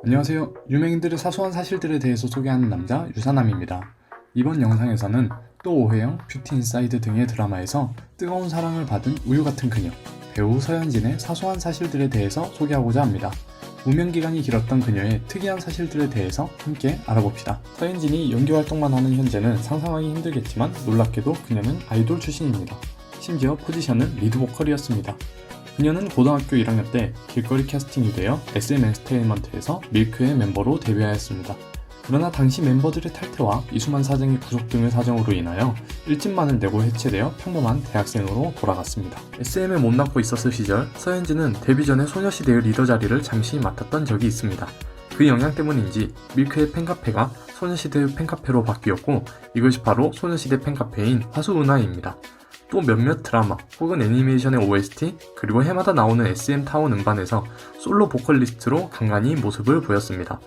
안녕하세요. 유명인들의 사소한 사실들에 대해서 소개하는 남자 유사남입니다. 이번 영상에서는 또 오해영, 뷰티 인사이드 등의 드라마에서 뜨거운 사랑을 받은 우유 같은 그녀, 배우 서현진의 사소한 사실들에 대해서 소개하고자 합니다. 무명 기간이 길었던 그녀의 특이한 사실들에 대해서 함께 알아봅시다. 서현진이 연기 활동만 하는 현재는 상상하기 힘들겠지만 놀랍게도 그녀는 아이돌 출신입니다. 심지어 포지션은 리드 보컬이었습니다. 그녀는 고등학교 1학년 때 길거리 캐스팅이 되어 SM 엔터테인먼트에서 밀크의 멤버로 데뷔하였습니다. 그러나 당시 멤버들의 탈퇴와 이수만 사장의 구속 등의 사정으로 인하여 일진만을 내고 해체되어 평범한 대학생으로 돌아갔습니다. SM에 몸담고 있었을 시절 서현진은 데뷔 전에 소녀시대의 리더 자리를 잠시 맡았던 적이 있습니다. 그 영향 때문인지 밀크의 팬카페가 소녀시대의 팬카페로 바뀌었고 이것이 바로 소녀시대 팬카페인 화수은하입니다. 또 몇몇 드라마 혹은 애니메이션의 OST 그리고 해마다 나오는 SM 타운 음반에서 솔로 보컬리스트로 간간히 모습을 보였습니다.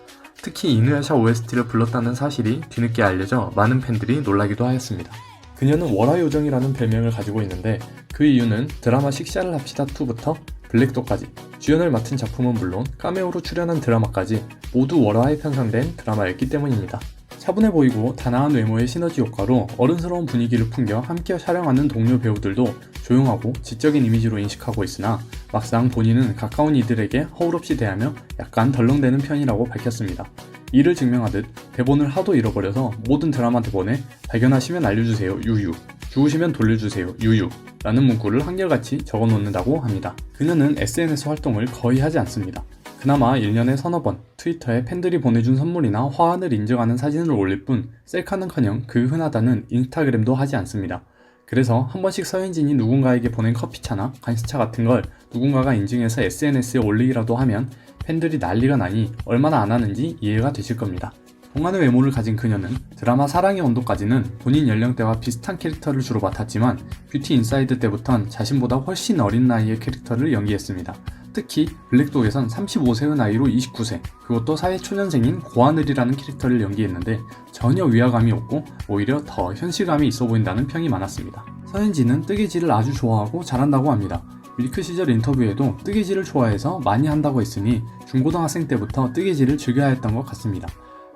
특히 이누야샤 OST를 불렀다는 사실이 뒤늦게 알려져 많은 팬들이 놀라기도 하였습니다. 그녀는 월화요정이라는 별명을 가지고 있는데 그 이유는 드라마 식샤를 합시다 2부터 블랙도까지 주연을 맡은 작품은 물론 카메오로 출연한 드라마까지 모두 월화에 편성된 드라마였기 때문입니다. 차분해 보이고 단아한 외모의 시너지 효과로 어른스러운 분위기를 풍겨 함께 촬영하는 동료 배우들도 조용하고 지적인 이미지로 인식하고 있으나 막상 본인은 가까운 이들에게 허울없이 대하며 약간 덜렁대는 편이라고 밝혔습니다. 이를 증명하듯 대본을 하도 잃어버려서 모든 드라마 대본에 발견하시면 알려주세요 유유, 주우시면 돌려주세요 유유 라는 문구를 한결같이 적어놓는다고 합니다. 그녀는 SNS 활동을 거의 하지 않습니다. 그나마 1년에 서너 번 트위터에 팬들이 보내준 선물이나 화환을 인증하는 사진을 올릴 뿐 셀카는커녕 그 흔하다는 인스타그램도 하지 않습니다. 그래서 한 번씩 서현진이 누군가에게 보낸 커피차나 간식차 같은 걸 누군가가 인증해서 SNS에 올리기라도 하면 팬들이 난리가 나니 얼마나 안 하는지 이해가 되실 겁니다. 동안의 외모를 가진 그녀는 드라마 사랑의 온도까지는 본인 연령대와 비슷한 캐릭터를 주로 맡았지만 뷰티 인사이드 때부턴 자신보다 훨씬 어린 나이의 캐릭터를 연기했습니다. 특히 블랙독에선 35세의 나이로 29세, 그것도 사회초년생인 고하늘이라는 캐릭터를 연기했는데 전혀 위화감이 없고 오히려 더 현실감이 있어 보인다는 평이 많았습니다. 서현진은 뜨개질을 아주 좋아하고 잘한다고 합니다. 밀크 시절 인터뷰에도 뜨개질을 좋아해서 많이 한다고 했으니 중고등학생 때부터 뜨개질을 즐겨야 했던 것 같습니다.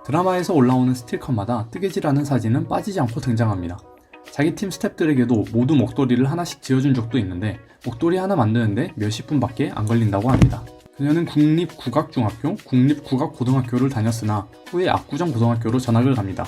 드라마에서 올라오는 스틸컷마다 뜨개질하는 사진은 빠지지 않고 등장합니다. 자기 팀 스태프들에게도 모두 목도리를 하나씩 지어준 적도 있는데 목도리 하나 만드는데 몇십 분밖에 안 걸린다고 합니다. 그녀는 국립국악중학교, 국립국악고등학교를 다녔으나 후에 압구정고등학교로 전학을 갑니다.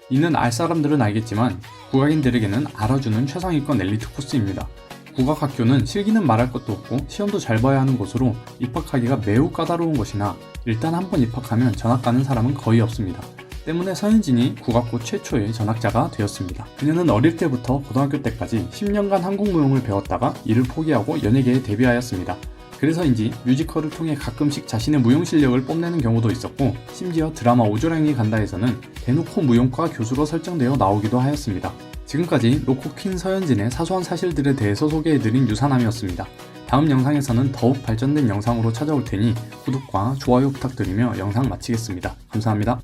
이는 알 사람들은 알겠지만 국악인들에게는 알아주는 최상위권 엘리트 코스입니다. 국악학교는 실기는 말할 것도 없고 시험도 잘 봐야 하는 곳으로 입학하기가 매우 까다로운 것이나 일단 한번 입학하면 전학 가는 사람은 거의 없습니다. 때문에 서현진이 국악고 최초의 전학자가 되었습니다. 그녀는 어릴 때부터 고등학교 때까지 10년간 한국무용을 배웠다가 이를 포기하고 연예계에 데뷔하였습니다. 그래서인지 뮤지컬을 통해 가끔씩 자신의 무용 실력을 뽐내는 경우도 있었고 심지어 드라마 오조랑이 간다에서는 대놓고 무용과 교수로 설정되어 나오기도 하였습니다. 지금까지 로코퀸 서현진의 사소한 사실들에 대해서 소개해드린 유사남이었습니다. 다음 영상에서는 더욱 발전된 영상으로 찾아올 테니 구독과 좋아요 부탁드리며 영상 마치겠습니다. 감사합니다.